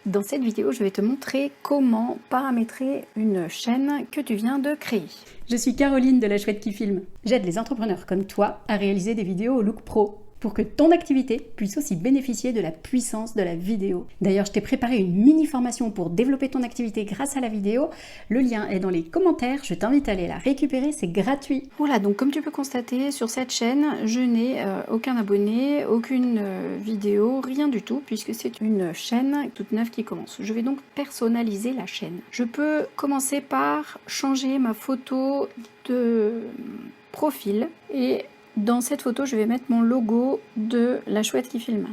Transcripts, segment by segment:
Dans cette vidéo, je vais te montrer comment paramétrer une chaîne que tu viens de créer. Je suis Caroline de La Chouette qui filme. J'aide les entrepreneurs comme toi à réaliser des vidéos au look pro pour que ton activité puisse aussi bénéficier de la puissance de la vidéo. D'ailleurs, je t'ai préparé une mini-formation pour développer ton activité grâce à la vidéo. Le lien est dans les commentaires, je t'invite à aller la récupérer, c'est gratuit. Voilà, donc comme tu peux constater, sur cette chaîne, je n'ai aucun abonné, aucune vidéo, rien du tout, puisque c'est une chaîne toute neuve qui commence. Je vais donc personnaliser la chaîne. Je peux commencer par changer ma photo de profil et dans cette photo, je vais mettre mon logo de La Chouette qui filme.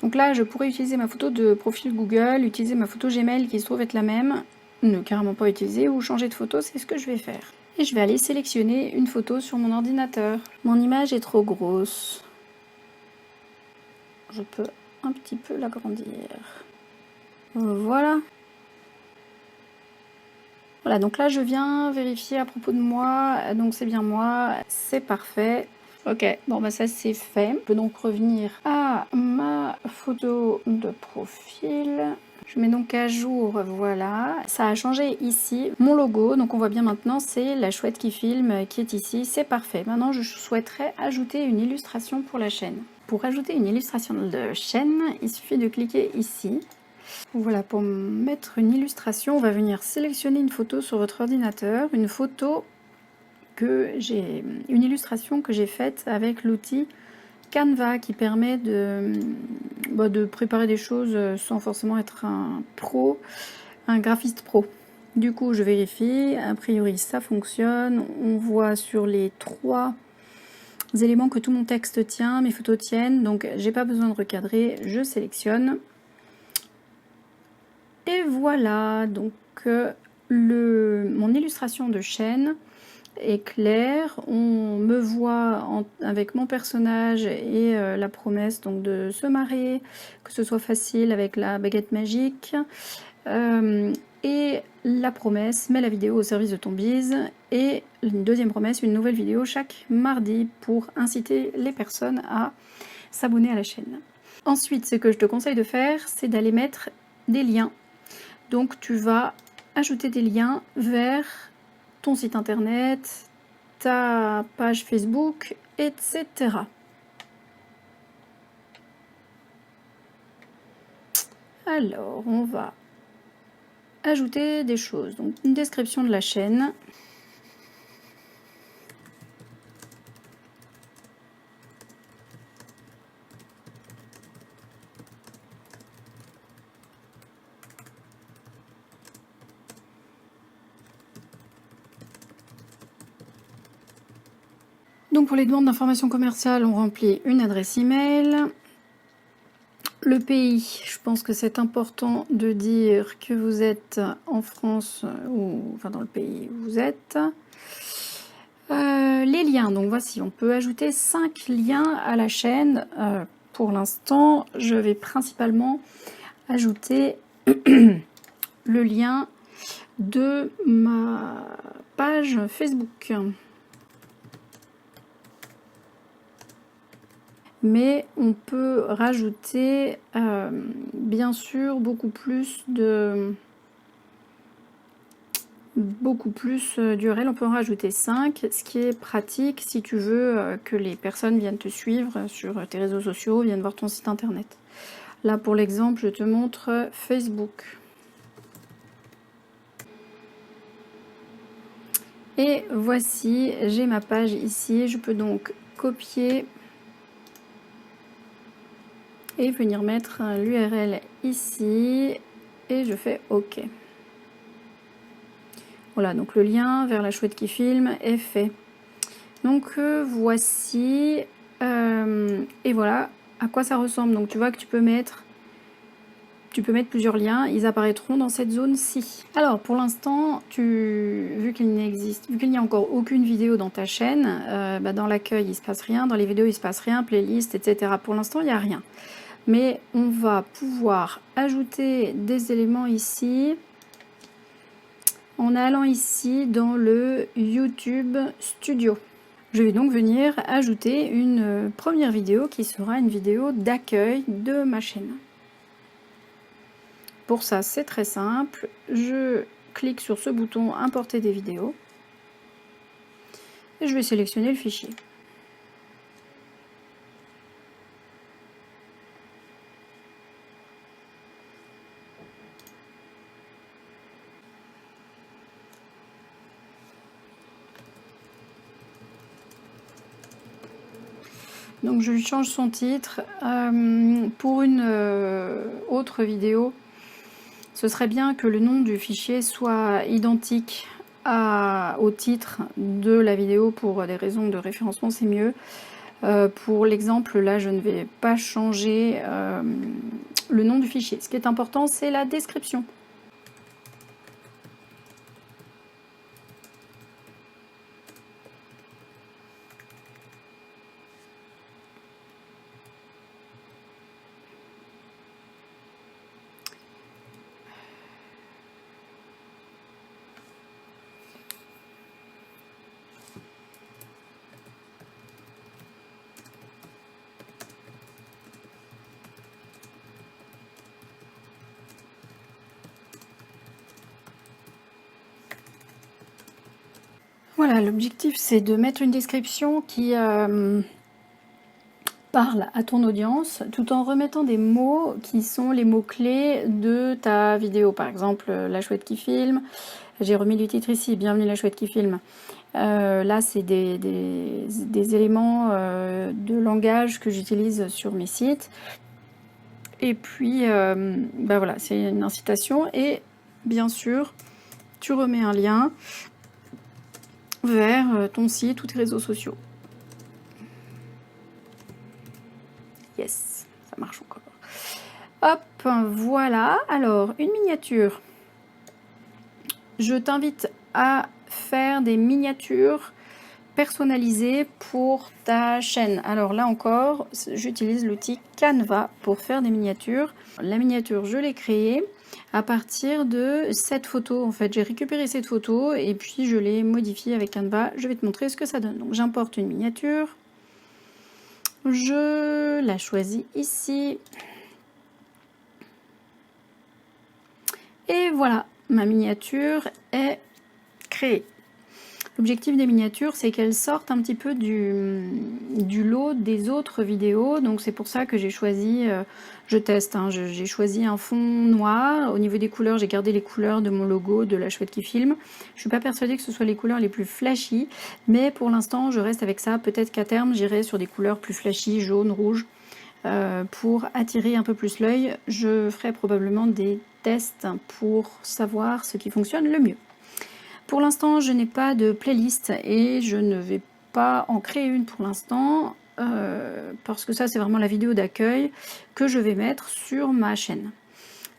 Donc là, je pourrais utiliser ma photo de profil Google, utiliser ma photo Gmail qui se trouve être la même, ne carrément pas utiliser ou changer de photo, c'est ce que je vais faire. Et je vais aller sélectionner une photo sur mon ordinateur. Mon image est trop grosse. Je peux un petit peu l'agrandir. Voilà. Voilà, donc là je viens vérifier à propos de moi, donc c'est bien moi, c'est parfait. Ok, bon bah ça c'est fait. Je peux donc revenir à ma photo de profil. Je mets donc à jour, voilà. Ça a changé ici mon logo, donc on voit bien maintenant c'est La Chouette qui filme qui est ici, c'est parfait. Maintenant je souhaiterais ajouter une illustration pour la chaîne. Pour ajouter une illustration de chaîne, il suffit de cliquer ici. Voilà, pour mettre une illustration, on va venir sélectionner une photo sur votre ordinateur, une illustration que j'ai faite avec l'outil Canva qui permet de préparer des choses sans forcément être un graphiste pro. Du coup, je vérifie, a priori ça fonctionne, on voit sur les 3 éléments que tout mon texte tient, mes photos tiennent, donc j'ai pas besoin de recadrer, je sélectionne. Et voilà, donc mon illustration de chaîne est claire. On me voit avec mon personnage et la promesse donc de se marrer, que ce soit facile avec la baguette magique. Et la promesse, mets la vidéo au service de ton bise. Et une deuxième promesse, une nouvelle vidéo chaque mardi pour inciter les personnes à s'abonner à la chaîne. Ensuite, ce que je te conseille de faire, c'est d'aller mettre des liens. Donc tu vas ajouter des liens vers ton site internet, ta page Facebook, etc. Alors, on va ajouter des choses. Donc une description de la chaîne. Donc pour les demandes d'informations commerciales, on remplit une adresse email. Le pays, je pense que c'est important de dire que vous êtes en France ou enfin dans le pays où vous êtes. Les liens, donc voici, on peut ajouter 5 liens à la chaîne. Pour l'instant, je vais principalement ajouter le lien de ma page Facebook. Mais on peut rajouter bien sûr beaucoup plus d'URL, on peut en rajouter 5, ce qui est pratique si tu veux que les personnes viennent te suivre sur tes réseaux sociaux, viennent voir ton site internet. Là pour l'exemple, je te montre Facebook. Et voici, j'ai ma page ici, je peux donc copier et venir mettre l'URL ici et je fais OK. Voilà, donc le lien vers La Chouette qui filme est fait. Donc voici, et voilà à quoi ça ressemble. Donc tu vois que tu peux mettre plusieurs liens, ils apparaîtront dans cette zone-ci. Alors pour l'instant, vu qu'il n'y a encore aucune vidéo dans ta chaîne, dans l'accueil il se passe rien, dans les vidéos il se passe rien, playlist, etc. Pour l'instant il n'y a rien. Mais on va pouvoir ajouter des éléments ici en allant ici dans le YouTube Studio. Je vais donc venir ajouter une première vidéo qui sera une vidéo d'accueil de ma chaîne. Pour ça, c'est très simple. Je clique sur ce bouton Importer des vidéos et je vais sélectionner le fichier. Donc je lui change son titre. Pour une autre vidéo, ce serait bien que le nom du fichier soit identique au titre de la vidéo. Pour des raisons de référencement, c'est mieux. Pour l'exemple, là, je ne vais pas changer le nom du fichier. Ce qui est important, c'est la description. Voilà, l'objectif c'est de mettre une description qui parle à ton audience tout en remettant des mots qui sont les mots-clés de ta vidéo. Par exemple, la chouette qui filme. J'ai remis le titre ici, bienvenue la chouette qui filme. Là, c'est des éléments de langage que j'utilise sur mes sites. Et puis, bah voilà, c'est une incitation. Et bien sûr, tu remets un lien vers ton site ou tes réseaux sociaux. Yes, ça marche encore. Hop, voilà. Alors, une miniature. Je t'invite à faire des miniatures personnalisées pour ta chaîne. Alors là encore, j'utilise l'outil Canva pour faire des miniatures. La miniature, je l'ai créée à partir de cette photo. En fait, j'ai récupéré cette photo et puis je l'ai modifiée avec Canva. Je vais te montrer ce que ça donne. Donc, j'importe une miniature. Je la choisis ici. Et voilà, ma miniature est créée. L'objectif des miniatures, c'est qu'elles sortent un petit peu du lot des autres vidéos. Donc c'est pour ça que j'ai choisi, je teste, hein, j'ai choisi un fond noir. Au niveau des couleurs, j'ai gardé les couleurs de mon logo de la chouette qui filme. Je ne suis pas persuadée que ce soit les couleurs les plus flashy, mais pour l'instant, je reste avec ça. Peut-être qu'à terme, j'irai sur des couleurs plus flashy, jaune, rouge, pour attirer un peu plus l'œil. Je ferai probablement des tests pour savoir ce qui fonctionne le mieux. Pour l'instant, je n'ai pas de playlist et je ne vais pas en créer une pour l'instant parce que ça, c'est vraiment la vidéo d'accueil que je vais mettre sur ma chaîne.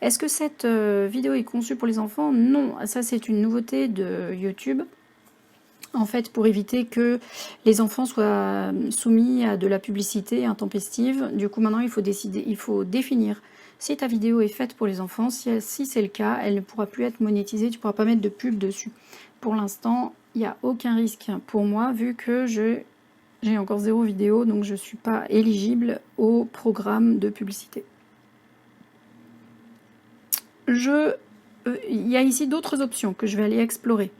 Est-ce que cette vidéo est conçue pour les enfants? Non, ça c'est une nouveauté de YouTube. En fait, pour éviter que les enfants soient soumis à de la publicité intempestive. Du coup, maintenant, il faut définir si ta vidéo est faite pour les enfants. Si c'est le cas, elle ne pourra plus être monétisée. Tu ne pourras pas mettre de pub dessus. Pour l'instant, il n'y a aucun risque pour moi, vu que j'ai encore 0 vidéo, donc je ne suis pas éligible au programme de publicité. Il y a ici d'autres options que je vais aller explorer.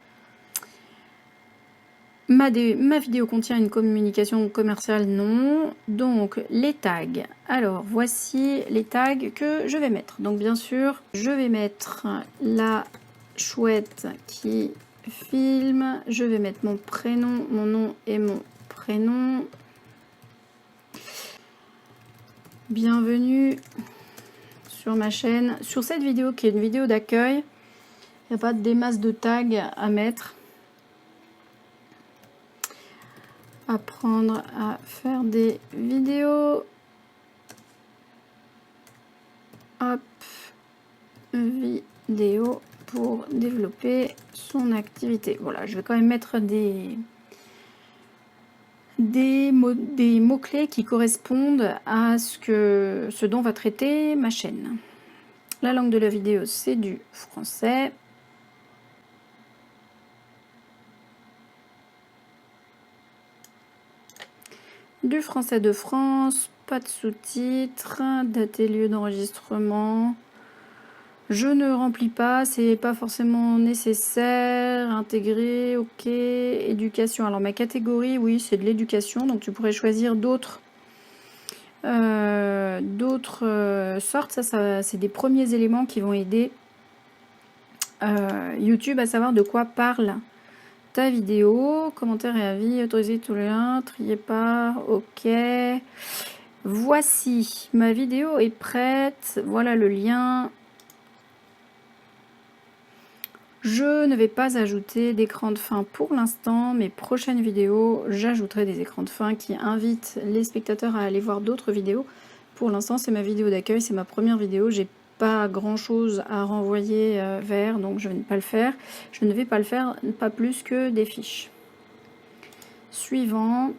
Ma vidéo contient une communication commerciale? Non. Donc, les tags. Alors, voici les tags que je vais mettre. Donc, bien sûr, je vais mettre la chouette qui filme. Je vais mettre mon prénom, mon nom et mon prénom. Bienvenue sur ma chaîne. Sur cette vidéo qui est une vidéo d'accueil, il n'y a pas des masses de tags à mettre. Apprendre à faire des vidéos. Hop, vidéo pour développer son activité. Voilà, je vais quand même mettre des mots-clés qui correspondent à ce dont va traiter ma chaîne. La langue de la vidéo, c'est du français. Du français de France, pas de sous-titres, date et lieu d'enregistrement. Je ne remplis pas, c'est pas forcément nécessaire. Intégrer, ok. Éducation. Alors ma catégorie, oui, c'est de l'éducation, donc tu pourrais choisir d'autres sortes. Ça c'est des premiers éléments qui vont aider YouTube à savoir de quoi parle ta vidéo. Commentaires et avis, autorisez tous les liens, triez pas, ok. Voici, ma vidéo est prête, voilà le lien. Je ne vais pas ajouter d'écran de fin pour l'instant. Mes prochaines vidéos, j'ajouterai des écrans de fin qui invitent les spectateurs à aller voir d'autres vidéos. Pour l'instant, c'est ma vidéo d'accueil, c'est ma première vidéo. J'ai pas grand chose à renvoyer vers, donc je ne vais pas le faire. Je ne vais pas le faire, pas plus que des fiches. Suivant,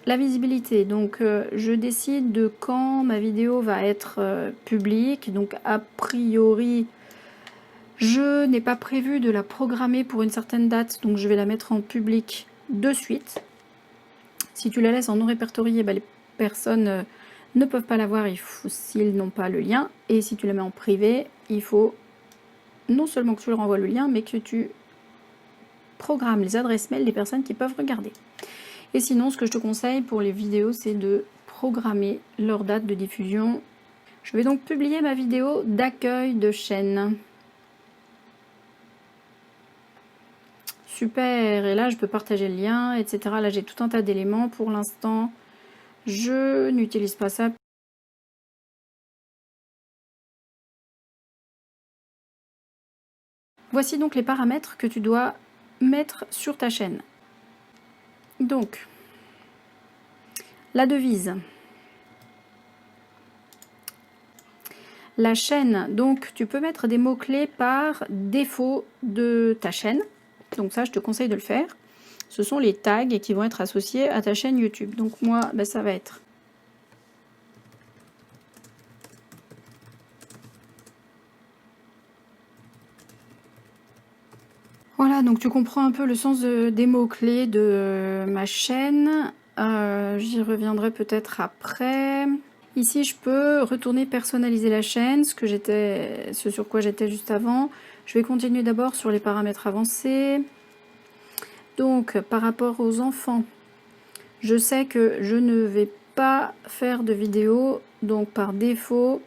la visibilité. Donc je décide de quand ma vidéo va être publique. Donc a priori, je n'ai pas prévu de la programmer pour une certaine date, donc je vais la mettre en public de suite. Si tu la laisses en non répertorié, les personnes ne peuvent pas la voir s'ils n'ont pas le lien. Et si tu la mets en privé, il faut non seulement que tu leur envoies le lien, mais que tu programmes les adresses mail des personnes qui peuvent regarder. Et sinon, ce que je te conseille pour les vidéos, c'est de programmer leur date de diffusion. Je vais donc publier ma vidéo d'accueil de chaîne. Super, et là je peux partager le lien, etc. Là j'ai tout un tas d'éléments. Pour l'instant, je n'utilise pas ça. Voici donc les paramètres que tu dois mettre sur ta chaîne. Donc, la devise. La chaîne, donc tu peux mettre des mots-clés par défaut de ta chaîne. Donc ça, je te conseille de le faire. Ce sont les tags qui vont être associés à ta chaîne YouTube. Donc moi, ça va être voilà, donc tu comprends un peu le sens des mots-clés de ma chaîne. J'y reviendrai peut-être après. Ici, je peux retourner personnaliser la chaîne, ce sur quoi j'étais juste avant. Je vais continuer d'abord sur les paramètres avancés. Donc, par rapport aux enfants, je sais que je ne vais pas faire de vidéo, donc par défaut,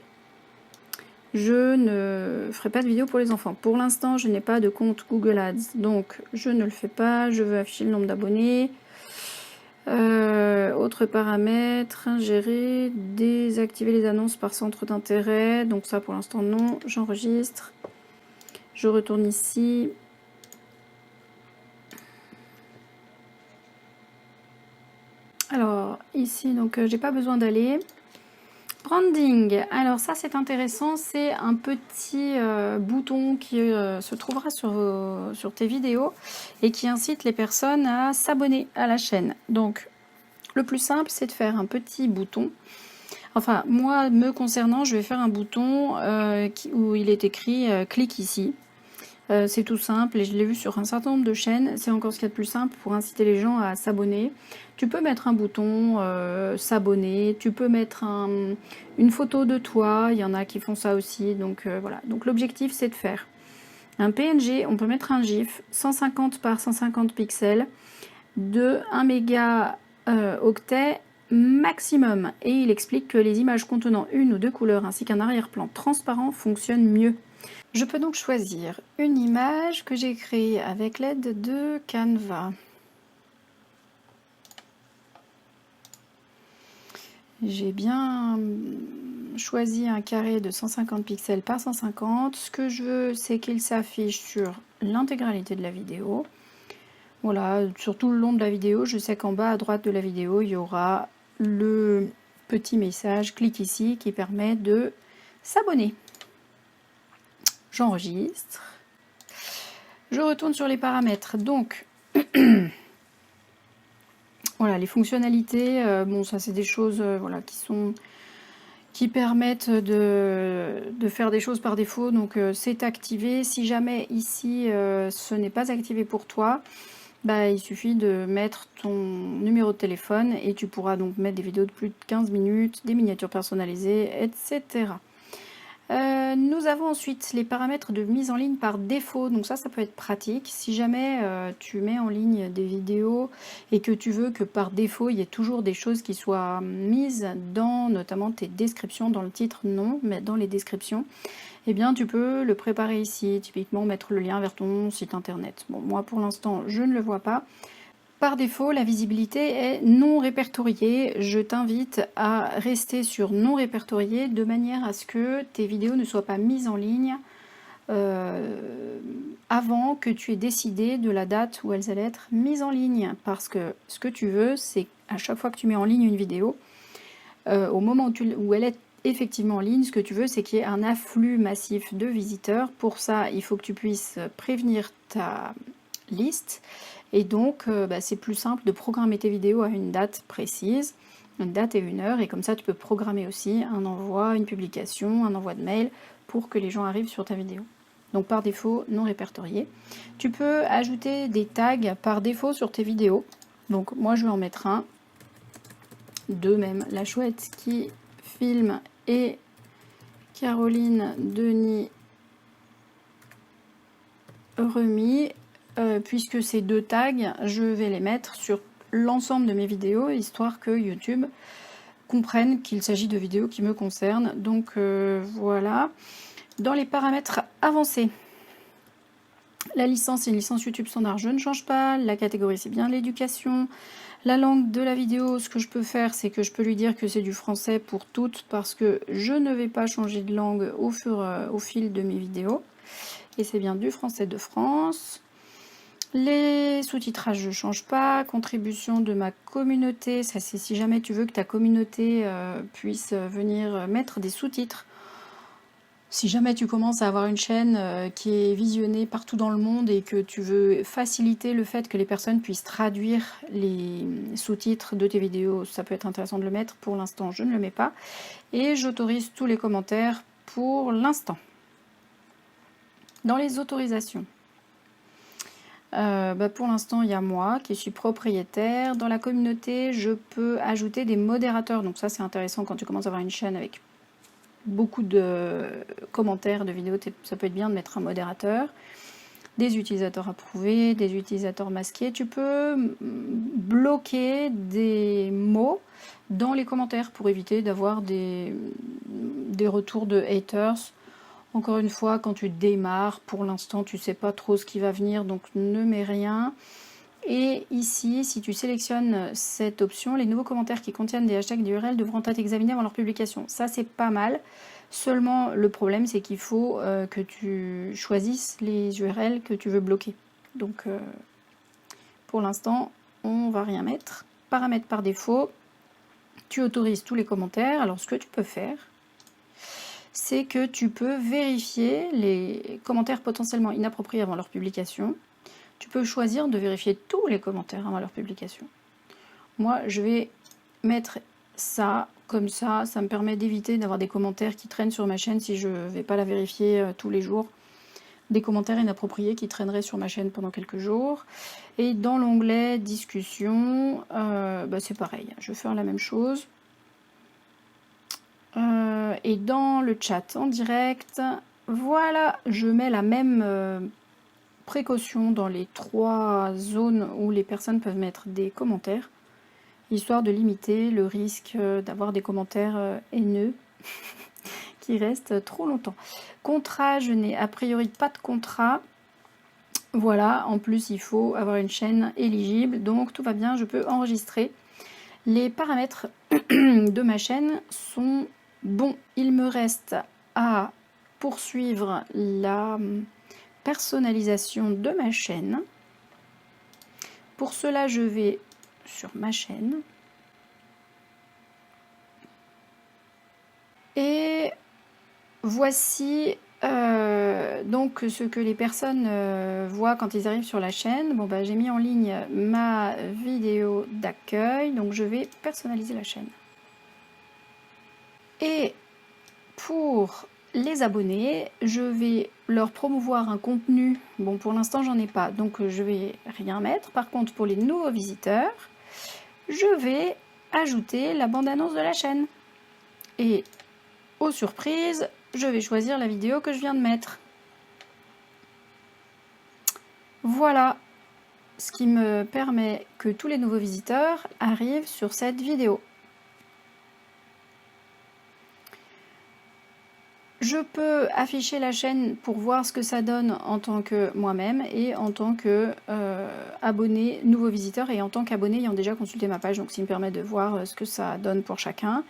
je ne ferai pas de vidéo pour les enfants. Pour l'instant, je n'ai pas de compte Google Ads, donc je ne le fais pas. Je veux afficher le nombre d'abonnés. Autres paramètres, gérer, désactiver les annonces par centre d'intérêt. Donc ça, pour l'instant, non. J'enregistre. Je retourne ici. Alors, ici, donc, j'ai pas besoin d'aller. Branding, alors ça c'est intéressant, c'est un petit bouton qui se trouvera sur tes vidéos et qui incite les personnes à s'abonner à la chaîne. Donc le plus simple c'est de faire un petit bouton. Enfin moi me concernant je vais faire un bouton où il est écrit clique ici. C'est tout simple et je l'ai vu sur un certain nombre de chaînes. C'est encore ce qu'il y a de plus simple pour inciter les gens à s'abonner. Tu peux mettre un bouton s'abonner, tu peux mettre une photo de toi, il y en a qui font ça aussi. Donc voilà. Donc l'objectif c'est de faire un PNG, on peut mettre un GIF 150 par 150 pixels de 1 mégaoctet maximum. Et il explique que les images contenant une ou deux couleurs ainsi qu'un arrière-plan transparent fonctionnent mieux. Je peux donc choisir une image que j'ai créée avec l'aide de Canva. J'ai bien choisi un carré de 150 pixels par 150. Ce que je veux, c'est qu'il s'affiche sur l'intégralité de la vidéo. Voilà, sur tout le long de la vidéo, je sais qu'en bas à droite de la vidéo, il y aura le petit message « Clique ici » qui permet de s'abonner. J'enregistre. Je retourne sur les paramètres. Donc, voilà, les fonctionnalités, bon, ça c'est des choses voilà, qui permettent de faire des choses par défaut. Donc, c'est activé. Si jamais ici, ce n'est pas activé pour toi, bah, il suffit de mettre ton numéro de téléphone et tu pourras donc mettre des vidéos de plus de 15 minutes, des miniatures personnalisées, etc. Nous avons ensuite les paramètres de mise en ligne par défaut, donc ça peut être pratique. Si jamais tu mets en ligne des vidéos et que tu veux que par défaut il y ait toujours des choses qui soient mises dans notamment tes descriptions, dans le titre non, mais dans les descriptions, eh bien tu peux le préparer ici, typiquement mettre le lien vers ton site internet. Bon, moi pour l'instant je ne le vois pas. Par défaut, la visibilité est non répertoriée. Je t'invite à rester sur non répertorié de manière à ce que tes vidéos ne soient pas mises en ligne avant que tu aies décidé de la date où elles allaient être mises en ligne. Parce que ce que tu veux, c'est à chaque fois que tu mets en ligne une vidéo, au moment où elle est effectivement en ligne, ce que tu veux, c'est qu'il y ait un afflux massif de visiteurs. Pour ça, il faut que tu puisses prévenir ta liste. Et donc, c'est plus simple de programmer tes vidéos à une date précise, une date et une heure, et comme ça tu peux programmer aussi un envoi, une publication, un envoi de mail pour que les gens arrivent sur ta vidéo. Donc par défaut, non répertorié. Tu peux ajouter des tags par défaut sur tes vidéos. Donc moi je vais en mettre un, deux même, la chouette qui filme et Caroline Denis remis. Puisque ces deux tags, je vais les mettre sur l'ensemble de mes vidéos, histoire que YouTube comprenne qu'il s'agit de vidéos qui me concernent. Donc voilà. Dans les paramètres avancés, la licence est une licence YouTube standard, je ne change pas. La catégorie, c'est bien l'éducation. La langue de la vidéo, ce que je peux faire, c'est que je peux lui dire que c'est du français pour toutes, parce que je ne vais pas changer de langue au fil de mes vidéos. Et c'est bien du français de France. Les sous-titrages, je ne change pas. Contribution de ma communauté, ça c'est si jamais tu veux que ta communauté puisse venir mettre des sous-titres. Si jamais tu commences à avoir une chaîne qui est visionnée partout dans le monde et que tu veux faciliter le fait que les personnes puissent traduire les sous-titres de tes vidéos, ça peut être intéressant de le mettre. Pour l'instant, je ne le mets pas. Et j'autorise tous les commentaires pour l'instant. Dans les autorisations, pour l'instant, il y a moi qui suis propriétaire. Dans la communauté, je peux ajouter des modérateurs. Donc ça, c'est intéressant quand tu commences à avoir une chaîne avec beaucoup de commentaires, de vidéos. Ça peut être bien de mettre un modérateur. Des utilisateurs approuvés, des utilisateurs masqués. Tu peux bloquer des mots dans les commentaires pour éviter d'avoir des retours de haters. Encore une fois, quand tu démarres, pour l'instant, tu ne sais pas trop ce qui va venir, donc ne mets rien. Et ici, si tu sélectionnes cette option, les nouveaux commentaires qui contiennent des hashtags d'URL devront être examinés avant leur publication. Ça, c'est pas mal. Seulement, le problème, c'est qu'il faut que tu choisisses les URL que tu veux bloquer. Donc, pour l'instant, on va rien mettre. Paramètres par défaut, tu autorises tous les commentaires. Alors, ce que tu peux faire, c'est que tu peux vérifier les commentaires potentiellement inappropriés avant leur publication. Tu peux choisir de vérifier tous les commentaires avant leur publication. Moi, je vais mettre ça comme ça. Ça me permet d'éviter d'avoir des commentaires qui traînent sur ma chaîne si je ne vais pas la vérifier tous les jours. Des commentaires inappropriés qui traîneraient sur ma chaîne pendant quelques jours. Et dans l'onglet discussion, c'est pareil. Je vais faire la même chose. Et dans le chat en direct, voilà, je mets la même précaution dans les 3 zones où les personnes peuvent mettre des commentaires, histoire de limiter le risque d'avoir des commentaires haineux qui restent trop longtemps. Contrat, je n'ai a priori pas de contrat. Voilà, en plus il faut avoir une chaîne éligible, donc tout va bien, je peux enregistrer. Les paramètres de ma chaîne sont bons. Il me reste à poursuivre la personnalisation de ma chaîne. Pour cela, je vais sur ma chaîne. Et voici donc ce que les personnes voient quand ils arrivent sur la chaîne. Bon, j'ai mis en ligne ma vidéo d'accueil, donc je vais personnaliser la chaîne. Et pour les abonnés, je vais leur promouvoir un contenu. Bon, pour l'instant, j'en ai pas, donc je vais rien mettre. Par contre, pour les nouveaux visiteurs, je vais ajouter la bande-annonce de la chaîne. Et aux surprises, je vais choisir la vidéo que je viens de mettre. Voilà ce qui me permet que tous les nouveaux visiteurs arrivent sur cette vidéo. Je peux afficher la chaîne pour voir ce que ça donne en tant que moi-même et en tant que abonné, nouveau visiteur, et en tant qu'abonné ayant déjà consulté ma page, donc ça me permet de voir ce que ça donne pour chacun.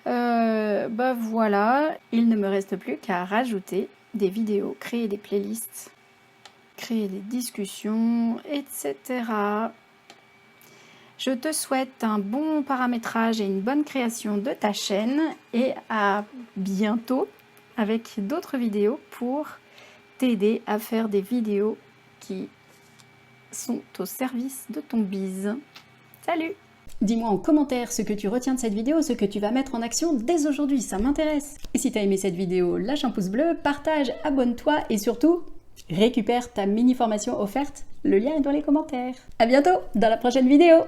Voilà, il ne me reste plus qu'à rajouter des vidéos, créer des playlists, créer des discussions, etc. Je te souhaite un bon paramétrage et une bonne création de ta chaîne, et à bientôt avec d'autres vidéos pour t'aider à faire des vidéos qui sont au service de ton biz. Salut! Dis-moi en commentaire ce que tu retiens de cette vidéo, ce que tu vas mettre en action dès aujourd'hui, ça m'intéresse. Et si tu as aimé cette vidéo, lâche un pouce bleu, partage, abonne-toi et surtout, récupère ta mini-formation offerte. Le lien est dans les commentaires. À bientôt dans la prochaine vidéo!